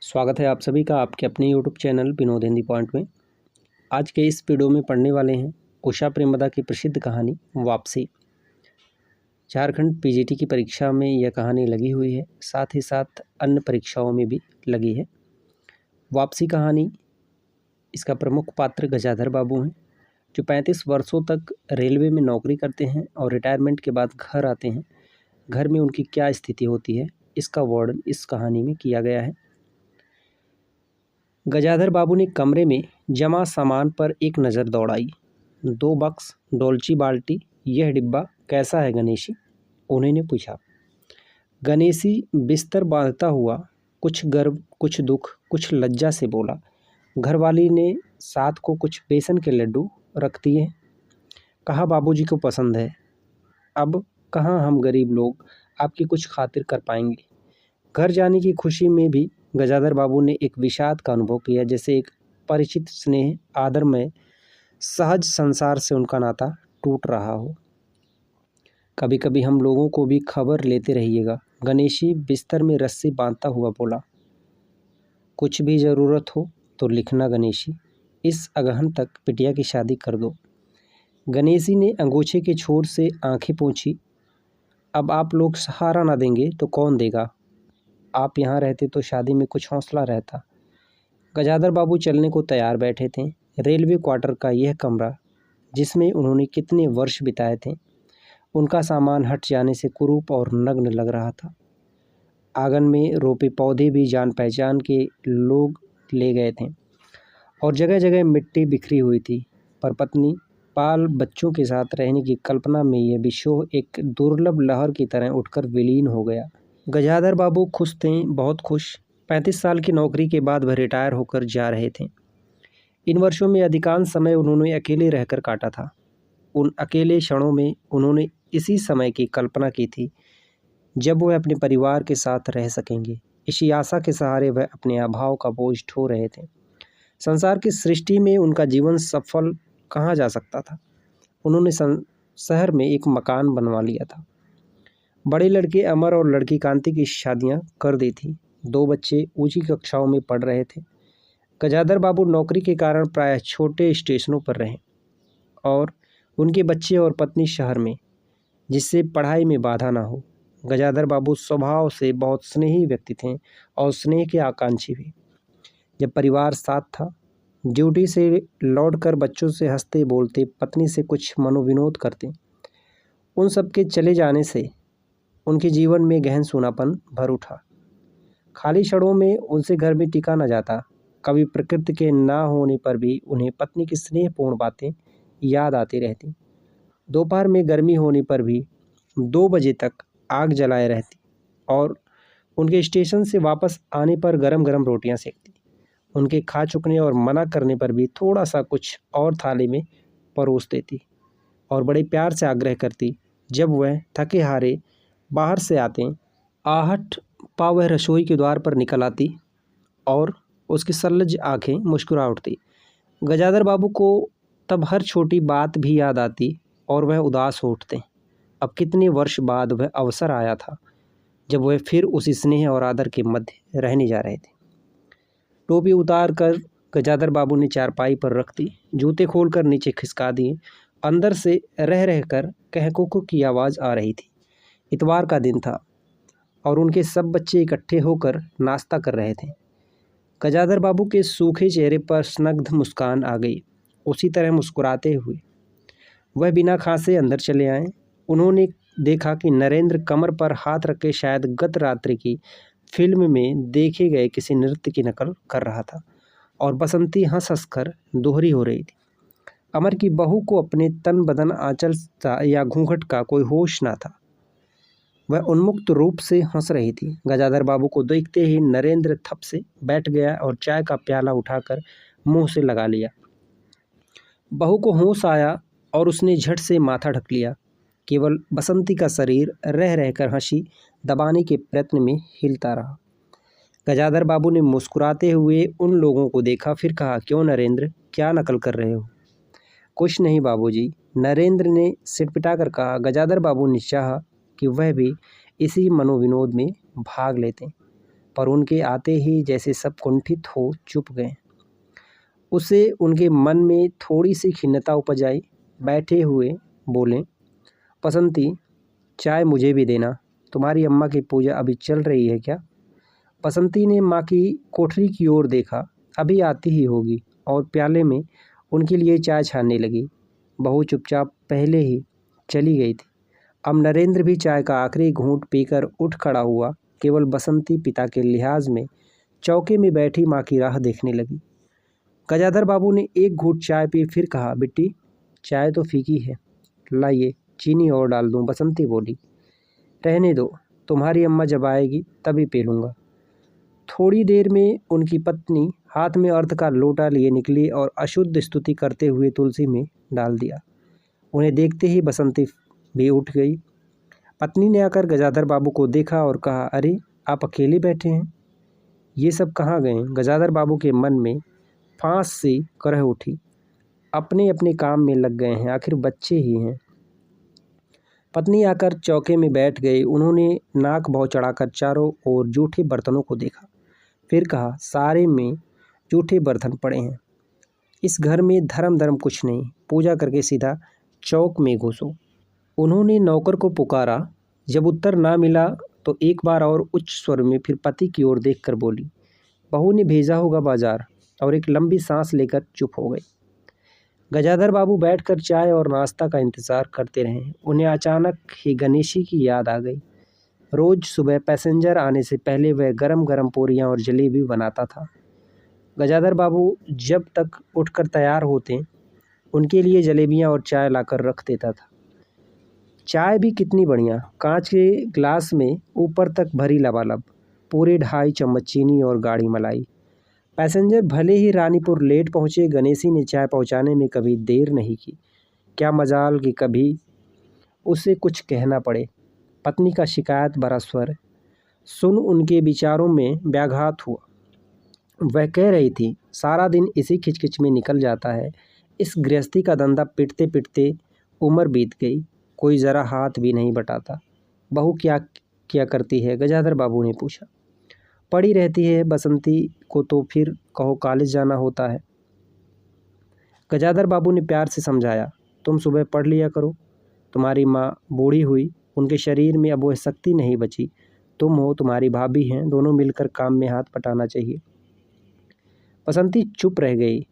स्वागत है आप सभी का आपके अपने YouTube channel Vinod Hindi point में। आज के इस वीडियो में पढ़ने वाले हैं उषा प्रेमदा की प्रसिद्ध कहानी वापसी। झारखंड पीजीटी की परीक्षा में यह कहानी लगी हुई है, साथ ही साथ अन्य परीक्षाओं में भी लगी है। वापसी कहानी, इसका प्रमुख पात्र गजाधर बाबू हैं, जो 35 वर्षों तक रेलवे में नौकरी करते हैं और रिटायरमेंट के बाद घर आते हैं। घर में उनकी क्या स्थिति होती है, इसका वर्णन इस कहानी में किया गया है। गजाधर बाबू ने कमरे में जमा सामान पर एक नज़र दौड़ाई। 2 बक्स, डोलची बाल्टी, यह डिब्बा कैसा है गणेशी? उन्होंने पूछा। गणेशी बिस्तर बांधता हुआ कुछ गर्व, कुछ दुख, कुछ लज्जा से बोला। घरवाली ने साथ को कुछ बेसन के लड्डू रख दिए। कहा बाबूजी को पसंद है। अब कहाँ हम गरीब लोग आपकी कुछ खातिर कर पाएंगे। घर जाने की खुशी में भी गजाधर बाबू ने एक विषाद का अनुभव किया, जैसे एक परिचित स्नेह, आदर में सहज संसार से उनका नाता टूट रहा हो। कभी कभी हम लोगों को भी खबर लेते रहिएगा, गणेशी बिस्तर में रस्सी बांधता हुआ बोला। कुछ भी ज़रूरत हो तो लिखना गणेशी, इस अगहन तक बिटिया की शादी कर दो। गणेशी ने अंगूछे के छोर से आंखें पोंछी। अब आप लोग सहारा ना देंगे तो कौन देगा? आप यहाँ रहते तो शादी में कुछ हौसला रहता। गजाधर बाबू चलने को तैयार बैठे थे। रेलवे क्वार्टर का यह कमरा, जिसमें उन्होंने कितने वर्ष बिताए थे, उनका सामान हट जाने से कुरूप और नग्न लग रहा था। आंगन में रोपे पौधे भी जान पहचान के लोग ले गए थे और जगह जगह मिट्टी बिखरी हुई थी, पर पत्नी बाल बच्चों के साथ रहने की कल्पना में यह विशोह एक दुर्लभ लहर की तरह उठकर विलीन हो गया। गजाधर बाबू खुश थे, बहुत खुश। 35 साल की नौकरी के बाद वह रिटायर होकर जा रहे थे। इन वर्षों में अधिकांश समय उन्होंने अकेले रहकर काटा था। उन अकेले क्षणों में उन्होंने इसी समय की कल्पना की थी जब वह अपने परिवार के साथ रह सकेंगे। इसी आशा के सहारे वह अपने अभाव का बोझ ढो रहे थे। संसार की सृष्टि में उनका जीवन सफल कहाँ जा सकता था। उन्होंने शहर में एक मकान बनवा लिया था। बड़े लड़के अमर और लड़की कांति की शादियां कर दी थी। 2 बच्चे ऊंची कक्षाओं में पढ़ रहे थे। गजाधर बाबू नौकरी के कारण प्रायः छोटे स्टेशनों पर रहे और उनके बच्चे और पत्नी शहर में, जिससे पढ़ाई में बाधा ना हो। गजाधर बाबू स्वभाव से बहुत स्नेही व्यक्ति थे और स्नेह के आकांक्षी भी। जब परिवार साथ था, ड्यूटी से लौटकर बच्चों से हंसते बोलते, पत्नी से कुछ मनोविनोद करते। उन सबके चले जाने से उनके जीवन में गहन सूनापन भर उठा। खाली क्षणों में उनसे घर में टिका न जाता। कभी प्रकृति के ना होने पर भी उन्हें पत्नी की स्नेहपूर्ण बातें याद आती रहती। दोपहर में गर्मी होने पर भी 2 बजे तक आग जलाए रहती और उनके स्टेशन से वापस आने पर गरम गरम रोटियां सेकती। उनके खा चुकने और मना करने पर भी थोड़ा सा कुछ और थाली में परोस देती और बड़े प्यार से आग्रह करती। जब वह थके हारे बाहर से आते, आहट पा वह रसोई के द्वार पर निकल आती और उसकी सल्लज आंखें मुस्कुरा उठती। गजाधर बाबू को तब हर छोटी बात भी याद आती और वह उदास हो उठते। अब कितने वर्ष बाद वह अवसर आया था जब वह फिर उसी स्नेह और आदर के मध्य रहने जा रहे थे। टोपी उतार कर गजाधर बाबू ने चारपाई पर रख दी, जूते खोलकर नीचे खिसका दिए। अंदर से रह रहकर कहकों की आवाज़ आ रही थी। इतवार का दिन था और उनके सब बच्चे इकट्ठे होकर नाश्ता कर रहे थे। गजाधर बाबू के सूखे चेहरे पर स्निग्ध मुस्कान आ गई। उसी तरह मुस्कुराते हुए वह बिना खांसे अंदर चले आए। उन्होंने देखा कि नरेंद्र कमर पर हाथ रखे शायद गत रात्रि की फिल्म में देखे गए किसी नृत्य की नकल कर रहा था और बसंती हंस हंस कर दोहरी हो रही थी। अमर की बहू को अपने तन बदन, आंचल या घूंघट का कोई होश ना था। वह उन्मुक्त रूप से हंस रही थी। गजाधर बाबू को देखते ही नरेंद्र थप से बैठ गया और चाय का प्याला उठाकर मुंह से लगा लिया। बहू को होश आया और उसने झट से माथा ढक लिया। केवल बसंती का शरीर रह रहकर हंसी दबाने के प्रयत्न में हिलता रहा। गजाधर बाबू ने मुस्कुराते हुए उन लोगों को देखा, फिर कहा, क्यों नरेंद्र, क्या नकल कर रहे हो? कुछ नहीं बाबूजी, नरेंद्र ने सिटपिटाकर कहा। गजाधर बाबू ने चाहा कि वह भी इसी मनोविनोद में भाग लेते, पर उनके आते ही जैसे सब कुंठित हो चुप गए। उससे उनके मन में थोड़ी सी खिन्नता उपज आई। बैठे हुए बोले, बसंती, चाय मुझे भी देना। तुम्हारी अम्मा की पूजा अभी चल रही है क्या? बसंती ने माँ की कोठरी की ओर देखा। अभी आती ही होगी, और प्याले में उनके लिए चाय छानने लगी। बहू चुपचाप पहले ही चली गई थी। अब नरेंद्र भी चाय का आखिरी घूंट पीकर उठ खड़ा हुआ। केवल बसंती पिता के लिहाज में चौके में बैठी माँ की राह देखने लगी। गजाधर बाबू ने एक घूंट चाय पी फिर कहा, बिट्टी, चाय तो फीकी है, लाइए चीनी और डाल दूं। बसंती बोली, रहने दो, तुम्हारी अम्मा जब आएगी तभी पी लूँगा। थोड़ी देर में उनकी पत्नी हाथ में अर्घ का लोटा लिए निकली और अशुद्ध स्तुति करते हुए तुलसी में डाल दिया। उन्हें देखते ही बसंती भी उठ गई। पत्नी ने आकर गजाधर बाबू को देखा और कहा, अरे आप अकेले बैठे हैं, ये सब कहाँ गए? गजाधर बाबू के मन में फांस सी करह उठी। अपने अपने काम में लग गए हैं, आखिर बच्चे ही हैं। पत्नी आकर चौके में बैठ गई। उन्होंने नाक भौं चढ़ाकर चारों ओर जूठे बर्तनों को देखा, फिर कहा, सारे में जूठे बर्तन पड़े हैं। इस घर में धर्म कुछ नहीं, पूजा करके सीधा चौक में घुसो। उन्होंने नौकर को पुकारा। जब उत्तर ना मिला तो एक बार और उच्च स्वर में फिर पति की ओर देखकर बोली, बहू ने भेजा होगा बाजार। और एक लंबी सांस लेकर चुप हो गई। गजाधर बाबू बैठकर चाय और नाश्ता का इंतजार करते रहे। उन्हें अचानक ही गणेशी की याद आ गई। रोज सुबह पैसेंजर आने से पहले वह गरम गरम पूरियां और जलेबी बनाता था। गजाधर बाबू जब तक उठकर तैयार होते, उनके लिए जलेबियां और चाय लाकर रख देता था। चाय भी कितनी बढ़िया, कांच के गिलास में ऊपर तक भरी लबालब, पूरे 2.5 चम्मच चीनी और गाढ़ी मलाई। पैसेंजर भले ही रानीपुर लेट पहुँचे, गणेशी ने चाय पहुँचाने में कभी देर नहीं की। क्या मजाल कि कभी उसे कुछ कहना पड़े। पत्नी का शिकायत भरा स्वर सुन उनके विचारों में व्याघात हुआ। वह कह रही थी, सारा दिन इसी खिचखिच में निकल जाता है। इस गृहस्थी का धंधा पिटते पिटते उम्र बीत गई, कोई ज़रा हाथ भी नहीं बटाता। बहू क्या क्या करती है? गजाधर बाबू ने पूछा। पड़ी रहती है, बसंती को तो फिर कहो कॉलेज जाना होता है। गजाधर बाबू ने प्यार से समझाया, तुम सुबह पढ़ लिया करो। तुम्हारी माँ बूढ़ी हुई, उनके शरीर में अब वह शक्ति नहीं बची। तुम हो, तुम्हारी भाभी हैं, दोनों मिलकर काम में हाथ बटाना चाहिए। बसंती चुप रह गई।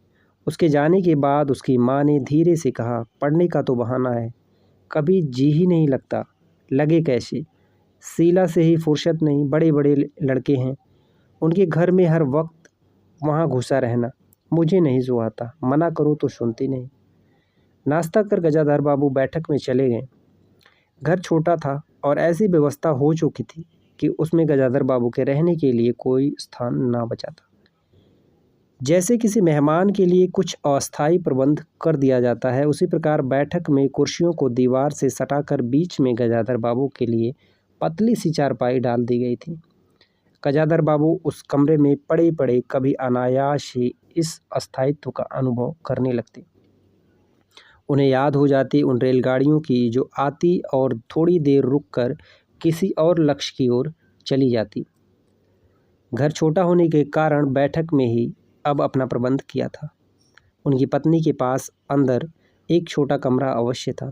उसके जाने के बाद उसकी माँ ने धीरे से कहा, पढ़ने का तो बहाना है, कभी जी ही नहीं लगता। लगे कैसे? शीला से ही फुर्सत नहीं, बड़े बड़े लड़के हैं, उनके घर में हर वक्त वहाँ घुसा रहना मुझे नहीं सुहाता। मना करो तो सुनती नहीं। नाश्ता कर गजाधर बाबू बैठक में चले गए। घर छोटा था और ऐसी व्यवस्था हो चुकी थी कि उसमें गजाधर बाबू के रहने के लिए कोई स्थान ना बचा था। जैसे किसी मेहमान के लिए कुछ अस्थायी प्रबंध कर दिया जाता है, उसी प्रकार बैठक में कुर्सियों को दीवार से सटाकर बीच में गजाधर बाबू के लिए पतली सी चारपाई डाल दी गई थी। गजाधर बाबू उस कमरे में पड़े पड़े कभी अनायास ही इस अस्थायित्व का अनुभव करने लगते। उन्हें याद हो जाती उन रेलगाड़ियों की जो आती और थोड़ी देर रुककर किसी और लक्ष्य की ओर चली जाती। घर छोटा होने के कारण बैठक में ही अब अपना प्रबंध किया था। उनकी पत्नी के पास अंदर एक छोटा कमरा अवश्य था,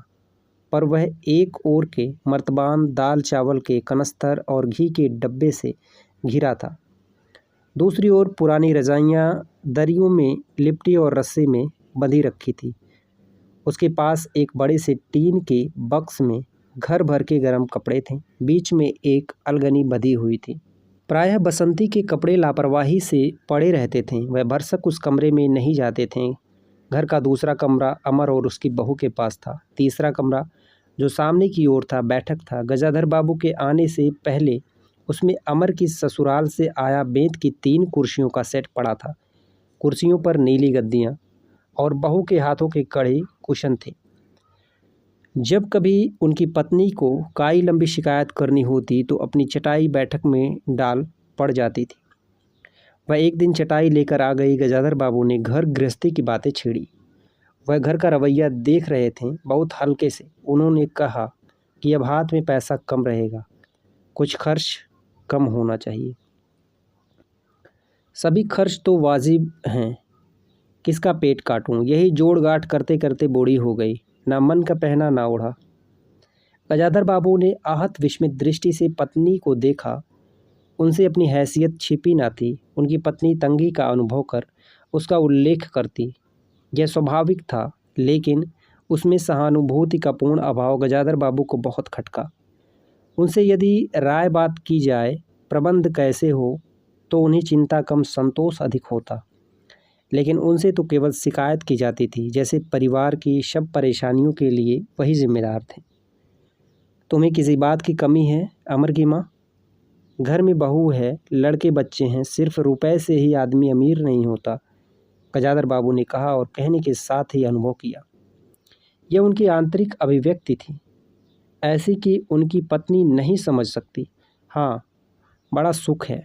पर वह एक ओर के मर्तबान, दाल चावल के कनस्तर और घी के डब्बे से घिरा था। दूसरी ओर पुरानी रजाइयाँ दरियों में लिपटी और रस्से में बंधी रखी थी। उसके पास एक बड़े से टीन के बक्स में घर भर के गर्म कपड़े थे। बीच में एक अलगनी बंधी हुई थी। प्रायः बसंती के कपड़े लापरवाही से पड़े रहते थे। वह भरसक उस कमरे में नहीं जाते थे। घर का दूसरा कमरा अमर और उसकी बहू के पास था। तीसरा कमरा जो सामने की ओर था, बैठक था। गजाधर बाबू के आने से पहले उसमें अमर की ससुराल से आया बेंत की 3 कुर्सियों का सेट पड़ा था। कुर्सियों पर नीली गद्दियाँ और बहू के हाथों के कड़े कुशन थे। जब कभी उनकी पत्नी को काई लंबी शिकायत करनी होती तो अपनी चटाई बैठक में डाल पड़ जाती थी। वह एक दिन चटाई लेकर आ गई। गजाधर बाबू ने घर गृहस्थी की बातें छेड़ी। वह घर का रवैया देख रहे थे, बहुत हल्के से। उन्होंने कहा कि अब हाथ में पैसा कम रहेगा, कुछ खर्च कम होना चाहिए। सभी खर्च तो वाजिब हैं, किसका पेट काटूं। यही जोड़ गांठ करते करते बूढ़ी हो गई, ना मन का पहना ना ओढ़ा। गजाधर बाबू ने आहत विस्मित दृष्टि से पत्नी को देखा। उनसे अपनी हैसियत छिपी न थी। उनकी पत्नी तंगी का अनुभव कर उसका उल्लेख करती, यह स्वाभाविक था, लेकिन उसमें सहानुभूति का पूर्ण अभाव गजाधर बाबू को बहुत खटका। उनसे यदि राय बात की जाए प्रबंध कैसे हो, तो उन्हें चिंता कम संतोष अधिक होता, लेकिन उनसे तो केवल शिकायत की जाती थी, जैसे परिवार की सब परेशानियों के लिए वही जिम्मेदार थे। तुम्हें किसी बात की कमी है अमर की माँ? घर में बहू है, लड़के बच्चे हैं, सिर्फ रुपए से ही आदमी अमीर नहीं होता, गजाधर बाबू ने कहा और कहने के साथ ही अनुभव किया। यह उनकी आंतरिक अभिव्यक्ति थी, ऐसी कि उनकी पत्नी नहीं समझ सकती। हाँ, बड़ा सुख है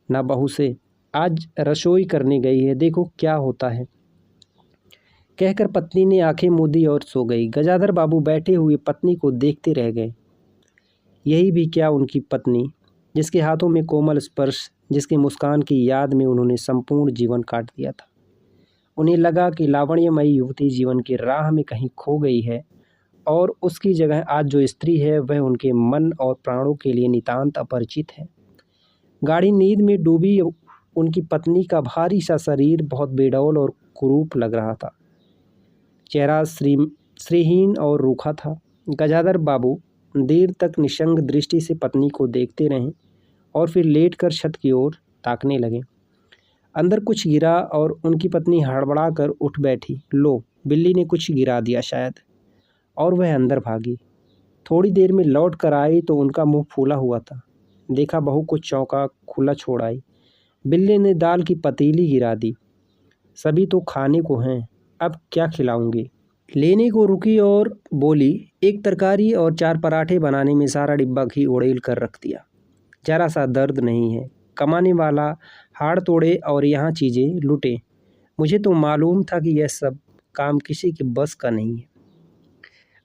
ना बहू से, आज रसोई करने गई है, देखो क्या होता है, कहकर पत्नी ने आंखें मूंदी और सो गई। गजाधर बाबू बैठे हुए पत्नी को देखते रह गए। यही भी क्या उनकी पत्नी, जिसके हाथों में कोमल स्पर्श, जिसके मुस्कान की याद में उन्होंने संपूर्ण जीवन काट दिया था। उन्हें लगा कि लावण्यमयी युवती जीवन की राह में कहीं खो गई है और उसकी जगह आज जो स्त्री है वह उनके मन और प्राणों के लिए नितांत अपरिचित है। गाढ़ी नींद में डूबी उनकी पत्नी का भारी सा शरीर बहुत बेडौल और कुरूप लग रहा था। चेहरा श्रीहीन और रूखा था। गजाधर बाबू देर तक निशंग दृष्टि से पत्नी को देखते रहे और फिर लेटकर छत की ओर ताकने लगे। अंदर कुछ गिरा और उनकी पत्नी हड़बड़ा कर उठ बैठी। लो, बिल्ली ने कुछ गिरा दिया शायद, और वह अंदर भागी। थोड़ी देर में लौट कर आई तो उनका मुंह फूला हुआ था। देखा बहू को चौंका खुला छोड़ आई। बिल्ली ने दाल की पतीली गिरा दी। सभी तो खाने को हैं, अब क्या खिलाऊंगी। लेने को रुकी और बोली, एक तरकारी और 4 पराठे बनाने में सारा डिब्बा घी उड़ेल कर रख दिया। जरा सा दर्द नहीं है, कमाने वाला हाड़ तोड़े और यहाँ चीज़ें लूटे। मुझे तो मालूम था कि यह सब काम किसी के बस का नहीं है।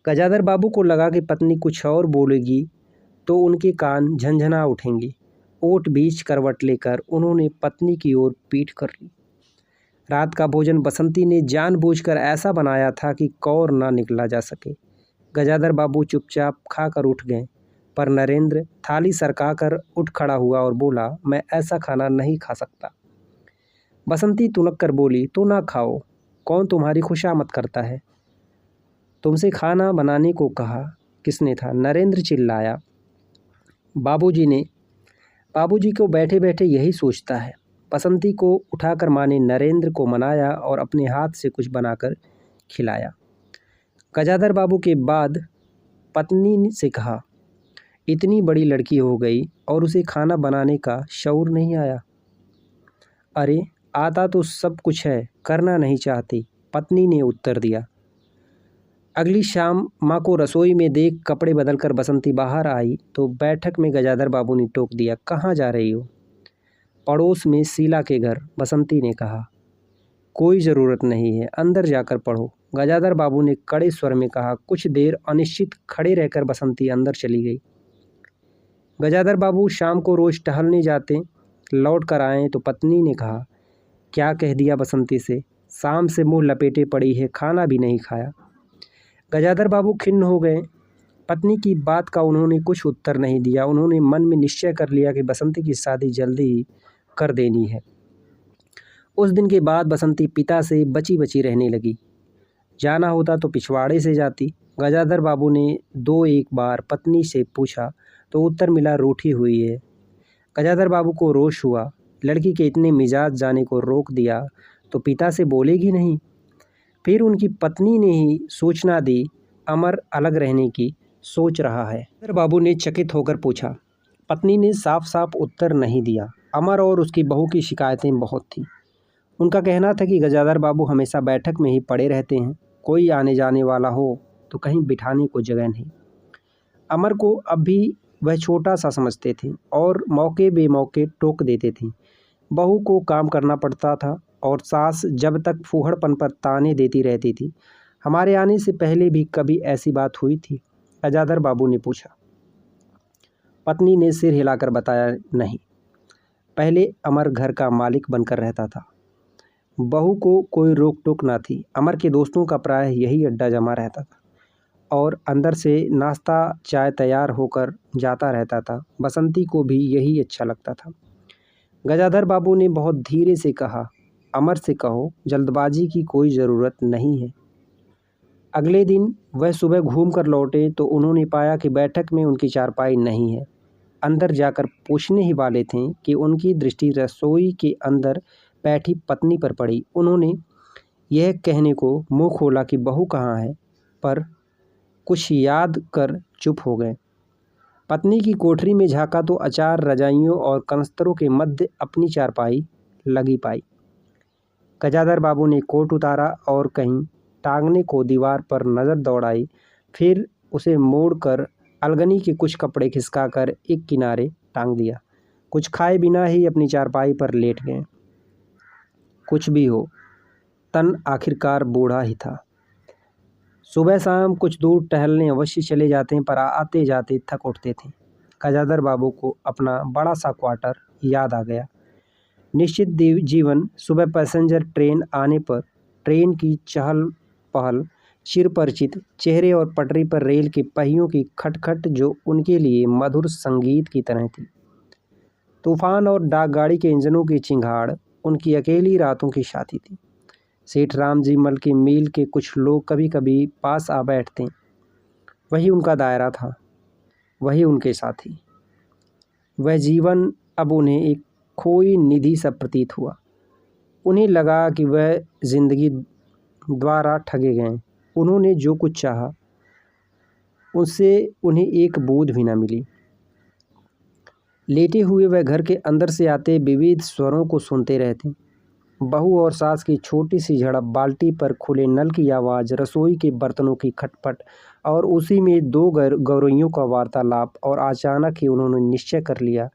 गजाधर बाबू को लगा कि पत्नी कुछ और बोलेगी तो उनके कान झंझना उठेंगे। ओट बीच करवट लेकर उन्होंने पत्नी की ओर पीठ कर ली। रात का भोजन बसंती ने जानबूझकर ऐसा बनाया था कि कौर ना निकला जा सके। गजाधर बाबू चुपचाप खाकर उठ गए, पर नरेंद्र थाली सरकाकर उठ खड़ा हुआ और बोला, मैं ऐसा खाना नहीं खा सकता। बसंती तुनक कर बोली, तो ना खाओ, कौन तुम्हारी खुशामद करता है? तुमसे खाना बनाने को कहा किसने था? नरेंद्र चिल्लाया। बाबूजी को बैठे बैठे यही सोचता है। बसंती को उठाकर माँ ने नरेंद्र को मनाया और अपने हाथ से कुछ बनाकर खिलाया। गजाधर बाबू के बाद पत्नी से कहा, इतनी बड़ी लड़की हो गई और उसे खाना बनाने का शऊर नहीं आया? अरे आता तो सब कुछ है, करना नहीं चाहती, पत्नी ने उत्तर दिया। अगली शाम माँ को रसोई में देख कपड़े बदलकर बसंती बाहर आई तो बैठक में गजाधर बाबू ने टोक दिया, कहाँ जा रही हो? पड़ोस में शीला के घर, बसंती ने कहा। कोई ज़रूरत नहीं है, अंदर जाकर पढ़ो, गजाधर बाबू ने कड़े स्वर में कहा। कुछ देर अनिश्चित खड़े रहकर बसंती अंदर चली गई। गजाधर बाबू शाम को रोज़ टहलने जाते, लौट कर आए तो पत्नी ने कहा, क्या कह दिया बसंती से? शाम से मुँह लपेटे पड़ी है, खाना भी नहीं खाया। गजाधर बाबू खिन्न हो गए। पत्नी की बात का उन्होंने कुछ उत्तर नहीं दिया। उन्होंने मन में निश्चय कर लिया कि बसंती की शादी जल्दी ही कर देनी है। उस दिन के बाद बसंती पिता से बची बची रहने लगी। जाना होता तो पिछवाड़े से जाती। गजाधर बाबू ने 2-1 बार पत्नी से पूछा तो उत्तर मिला, रूठी हुई है। गजाधर बाबू को रोष हुआ, लड़की के इतने मिजाज जाने को रोक दिया तो पिता से बोलेगी नहीं। फिर उनकी पत्नी ने ही सूचना दी, अमर अलग रहने की सोच रहा है। गजाधर बाबू ने चकित होकर पूछा। पत्नी ने साफ साफ उत्तर नहीं दिया। अमर और उसकी बहू की शिकायतें बहुत थीं। उनका कहना था कि गजाधर बाबू हमेशा बैठक में ही पड़े रहते हैं, कोई आने जाने वाला हो तो कहीं बिठाने को जगह नहीं। अमर को अब भी वह छोटा सा समझते थे और मौके बेमौके टोक देते थे। बहू को काम करना पड़ता था और सास जब तक फूहड़पन पर ताने देती रहती थी। हमारे आने से पहले भी कभी ऐसी बात हुई थी? गजाधर बाबू ने पूछा। पत्नी ने सिर हिलाकर बताया, नहीं। पहले अमर घर का मालिक बनकर रहता था। बहू को कोई रोक टोक ना थी। अमर के दोस्तों का प्रायः यही अड्डा जमा रहता था और अंदर से नाश्ता चाय तैयार होकर जाता रहता था। बसंती को भी यही अच्छा लगता था। गजाधर बाबू ने बहुत धीरे से कहा, अमर से कहो जल्दबाजी की कोई ज़रूरत नहीं है। अगले दिन वह सुबह घूम कर लौटे तो उन्होंने पाया कि बैठक में उनकी चारपाई नहीं है। अंदर जाकर पूछने ही वाले थे कि उनकी दृष्टि रसोई के अंदर बैठी पत्नी पर पड़ी। उन्होंने यह कहने को मुंह खोला कि बहू कहाँ है, पर कुछ याद कर चुप हो गए। पत्नी की कोठरी में झांका तो अचार रजाइयों और कनस्तरों के मध्य अपनी चारपाई लगी पाई। गजाधर बाबू ने कोट उतारा और कहीं टांगने को दीवार पर नज़र दौड़ाई, फिर उसे मोड़कर अलगनी के कुछ कपड़े खिसकाकर एक किनारे टांग दिया। कुछ खाए बिना ही अपनी चारपाई पर लेट गए। कुछ भी हो, तन आखिरकार बूढ़ा ही था। सुबह शाम कुछ दूर टहलने अवश्य चले जाते, पर आते जाते थक उठते थे। गजाधर बाबू को अपना बड़ा सा क्वार्टर याद आ गया। निश्चित जीवन। सुबह पैसेंजर ट्रेन आने पर ट्रेन की चहल पहल, चिरपरिचित चेहरे और पटरी पर रेल के पहियों की खटखट जो उनके लिए मधुर संगीत की तरह थी। तूफान और डाकगाड़ी के इंजनों की चिंगाड़ उनकी अकेली रातों की साथी थी। सेठ राम जी मल के मील के कुछ लोग कभी कभी पास आ बैठते, वही उनका दायरा था, वही उनके साथी। वह जीवन अब उन्हें एक खोई निधि सा प्रतीत हुआ। उन्हें लगा कि वह जिंदगी द्वारा ठगे गए। उन्होंने जो कुछ चाहा उससे उन्हें एक बूंद भी न मिली। लेटे हुए वह घर के अंदर से आते विविध स्वरों को सुनते रहते। बहू और सास की छोटी सी झड़प, बाल्टी पर खुले नल की आवाज़, रसोई के बर्तनों की खटपट और उसी में दो गौरैयों का वार्तालाप। और अचानक ही उन्होंने निश्चय कर लिया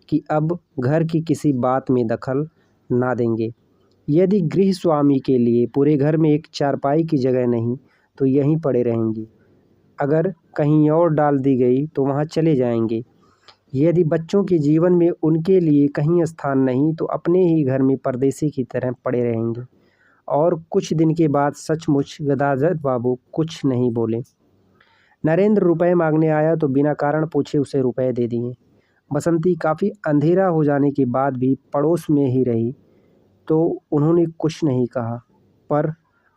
कि अब घर की किसी बात में दखल ना देंगे। यदि गृह स्वामी के लिए पूरे घर में एक चारपाई की जगह नहीं तो यहीं पड़े रहेंगे। अगर कहीं और डाल दी गई तो वहाँ चले जाएंगे। यदि बच्चों के जीवन में उनके लिए कहीं स्थान नहीं तो अपने ही घर में परदेसी की तरह पड़े रहेंगे। और कुछ दिन के बाद सचमुच गदाधर बाबू कुछ नहीं बोले। नरेंद्र रुपए मांगने आया तो बिना कारण पूछे उसे रुपए दे दिए। बसंती काफ़ी अंधेरा हो जाने के बाद भी पड़ोस में ही रही तो उन्होंने कुछ नहीं कहा, पर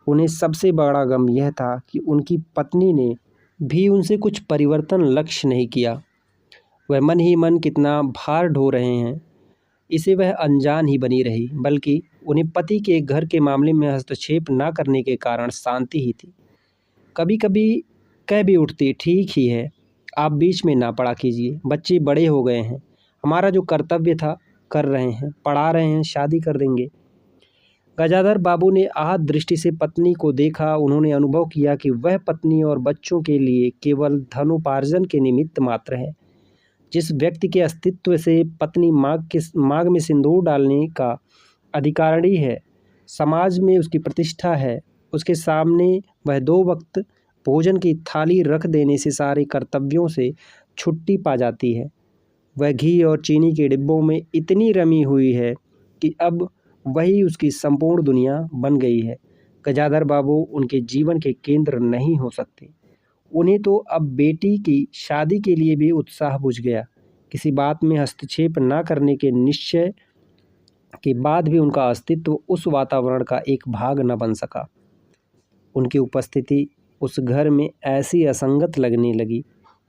उन्हें सबसे बड़ा गम यह था कि उनकी पत्नी ने भी उनसे कुछ परिवर्तन लक्ष्य नहीं किया। वह मन ही मन कितना भार ढो रहे हैं इसे वह अनजान ही बनी रही, बल्कि उन्हें पति के घर के मामले में हस्तक्षेप न करने के कारण शांति ही थी। कभी कभी कह भी उठती, ठीक ही है, आप बीच में ना पड़ा कीजिए, बच्चे बड़े हो गए हैं, हमारा जो कर्तव्य था कर रहे हैं, पढ़ा रहे हैं, शादी कर देंगे। गजाधर बाबू ने आहत दृष्टि से पत्नी को देखा। उन्होंने अनुभव किया कि वह पत्नी और बच्चों के लिए केवल धनोपार्जन के निमित्त मात्र है। जिस व्यक्ति के अस्तित्व से पत्नी मांग में सिंदूर डालने का अधिकारी है, समाज में उसकी प्रतिष्ठा है, उसके सामने वह 2 वक्त भोजन की थाली रख देने से सारे कर्तव्यों से छुट्टी पा जाती है। वह घी और चीनी के डिब्बों में इतनी रमी हुई है कि अब वही उसकी संपूर्ण दुनिया बन गई है। गजाधर बाबू उनके जीवन के केंद्र नहीं हो सकते। उन्हें तो अब बेटी की शादी के लिए भी उत्साह बुझ गया। किसी बात में हस्तक्षेप न करने के निश्चय के बाद भी उनका अस्तित्व उस वातावरण का एक भाग न बन सका। उनकी उपस्थिति उस घर में ऐसी असंगत लगने लगी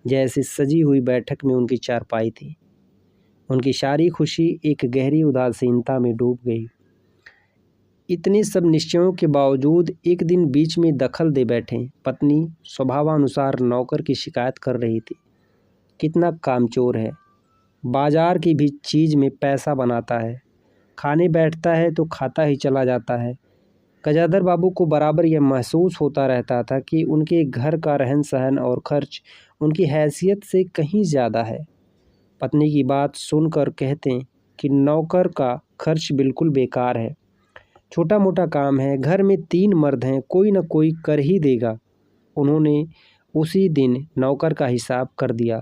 जैसे सजी हुई बैठक में उनकी चारपाई थी। उनकी सारी खुशी एक गहरी उदासीनता में डूब गई। इतने सब निश्चयों के बावजूद एक दिन बीच में दखल दे बैठे। पत्नी स्वभावानुसार नौकर की शिकायत कर रही थी, कितना कामचोर है, बाजार की भी चीज़ में पैसा बनाता है, खाने बैठता है तो खाता ही चला जाता है। गजाधर बाबू को बराबर यह महसूस होता रहता था कि उनके घर का रहन सहन और खर्च उनकी हैसियत से कहीं ज़्यादा है। पत्नी की बात सुनकर कहते कि नौकर का खर्च बिल्कुल बेकार है, छोटा मोटा काम है, घर में 3 मर्द हैं, कोई न कोई कर ही देगा। उन्होंने उसी दिन नौकर का हिसाब कर दिया।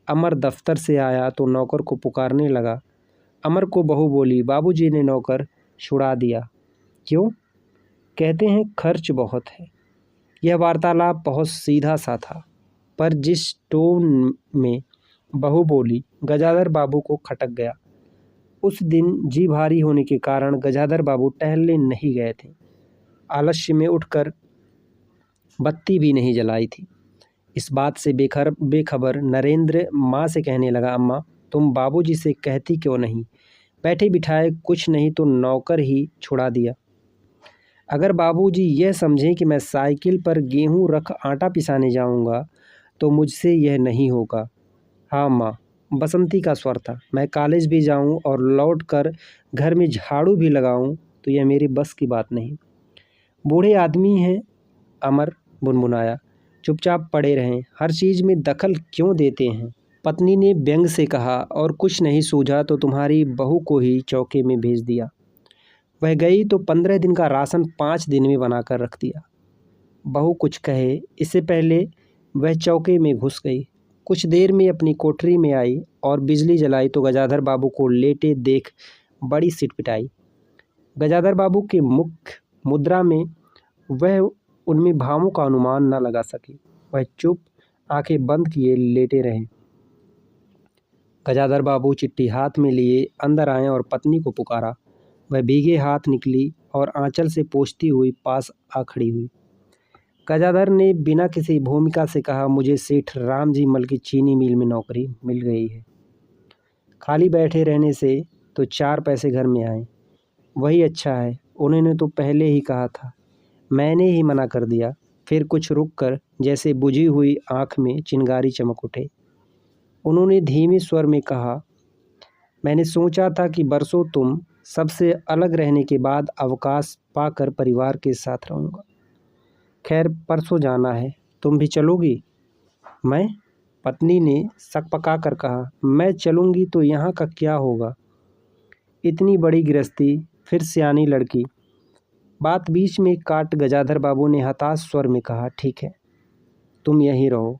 अमर दफ्तर से आया तो नौकर को पुकारने लगा, अमर को बहू बोली, बाबूजी ने नौकर छुड़ा दिया। क्यों? कहते हैं खर्च बहुत है। यह वार्तालाप बहुत सीधा सा था, पर जिस टोन में बहू बोली, गजाधर बाबू को खटक गया। उस दिन जी भारी होने के कारण गजाधर बाबू टहलने नहीं गए थे। आलस्य में उठकर बत्ती भी नहीं जलाई थी। इस बात से बेखबर नरेंद्र माँ से कहने लगा, अम्मा तुम बाबूजी से कहती क्यों नहीं? बैठे बिठाए कुछ नहीं तो नौकर ही छुड़ा दिया। अगर बाबूजी यह समझें कि मैं साइकिल पर गेहूं रख आटा पिसाने जाऊंगा तो मुझसे यह नहीं होगा। हाँ माँ, बसंती का स्वर था। मैं कॉलेज भी जाऊं और लौट कर घर में झाड़ू भी लगाऊं तो यह मेरी बस की बात नहीं। बूढ़े आदमी हैं, अमर बुनबुनाया। चुपचाप पड़े रहें, हर चीज़ में दखल क्यों देते हैं? पत्नी ने व्यंग से कहा, और कुछ नहीं सूझा तो तुम्हारी बहू को ही चौके में भेज दिया। वह गई तो 15 दिन का राशन 5 दिन में बनाकर रख दिया। बहू कुछ कहे इससे पहले वह चौके में घुस गई। कुछ देर में अपनी कोठरी में आई और बिजली जलाई तो गजाधर बाबू को लेटे देख बड़ी सिटपिटाई। गजाधर बाबू के मुख मुद्रा में वह उनमें भावों का अनुमान न लगा सकी। वह चुप आंखें बंद किए लेटे रहे। गजाधर बाबू चिट्ठी हाथ में लिए अंदर आए और पत्नी को पुकारा। वह भीगे हाथ निकली और आंचल से पोंछती हुई पास आ खड़ी हुई। गजाधर ने बिना किसी भूमिका से कहा, मुझे सेठ राम जी मल की चीनी मिल में नौकरी मिल गई है। खाली बैठे रहने से तो 4 पैसे घर में आए, वही अच्छा है। उन्होंने तो पहले ही कहा था, मैंने ही मना कर दिया। फिर कुछ रुक कर जैसे बुझी हुई आँख में चिंगारी चमक उठे। उन्होंने धीमे स्वर में कहा, मैंने सोचा था कि बरसों तुम सबसे अलग रहने के बाद अवकाश पाकर परिवार के साथ रहूँगा। खैर परसों जाना है, तुम भी चलोगी? मैं? पत्नी ने सकपका कर कहा, मैं चलूँगी तो यहाँ का क्या होगा? इतनी बड़ी गृहस्थी, फिर सियानी लड़की। बात बीच में काट गजाधर बाबू ने हताश स्वर में कहा, ठीक है तुम यहीं रहो।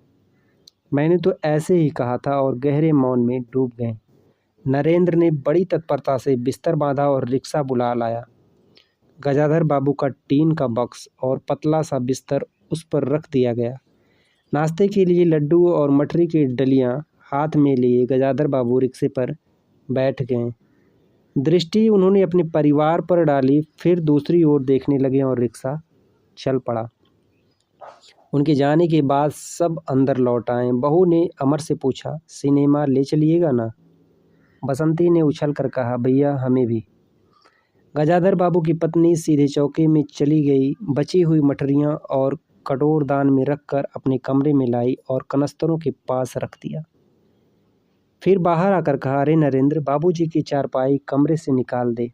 मैंने तो ऐसे ही कहा था, और गहरे मौन में डूब गए। नरेंद्र ने बड़ी तत्परता से बिस्तर बांधा और रिक्शा बुला लाया। गजाधर बाबू का टीन का बक्स और पतला सा बिस्तर उस पर रख दिया गया। नाश्ते के लिए लड्डू और मठरी की डलियां हाथ में लिए गजाधर बाबू रिक्शे पर बैठ गए। दृष्टि उन्होंने अपने परिवार पर डाली, फिर दूसरी ओर देखने लगे और रिक्शा चल पड़ा। उनके जाने के बाद सब अंदर लौट आए। बहू ने अमर से पूछा, सिनेमा ले चलिएगा ना? बसंती ने उछल कर कहा, भैया हमें भी। गजाधर बाबू की पत्नी सीधे चौके में चली गई। बची हुई मठरियाँ और कटोर दान में रखकर अपने कमरे में लाई और कनस्तरों के पास रख दिया। फिर बाहर आकर कहा, अरे नरेंद्र, बाबूजी की चारपाई कमरे से निकाल दे,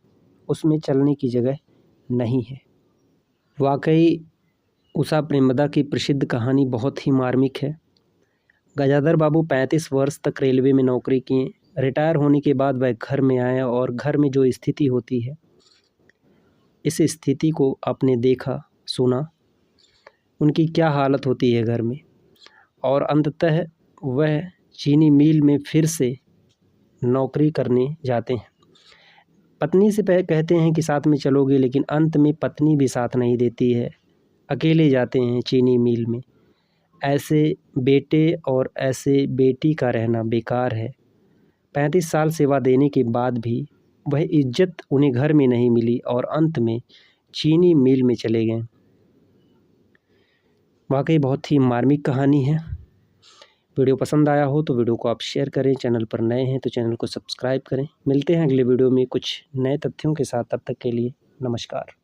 उसमें चलने की जगह नहीं है। वाकई उषा प्रेमदा की प्रसिद्ध कहानी बहुत ही मार्मिक है। गजाधर बाबू 35 वर्ष तक रेलवे में नौकरी किए। रिटायर होने के बाद वह घर में आए और घर में जो स्थिति होती है, इस स्थिति को आपने देखा सुना, उनकी क्या हालत होती है घर में। और अंततः वह चीनी मिल में फिर से नौकरी करने जाते हैं। पत्नी से कहते हैं कि साथ में चलोगे, लेकिन अंत में पत्नी भी साथ नहीं देती है। अकेले जाते हैं चीनी मिल में। ऐसे बेटे और ऐसे बेटी का रहना बेकार है। 35 साल सेवा देने के बाद भी वह इज्जत उन्हें घर में नहीं मिली और अंत में चीनी मिल में चले गए। वाकई बहुत ही मार्मिक कहानी है। वीडियो पसंद आया हो तो वीडियो को आप शेयर करें। चैनल पर नए हैं तो चैनल को सब्सक्राइब करें। मिलते हैं अगले वीडियो में कुछ नए तथ्यों के साथ। तब तक के लिए नमस्कार।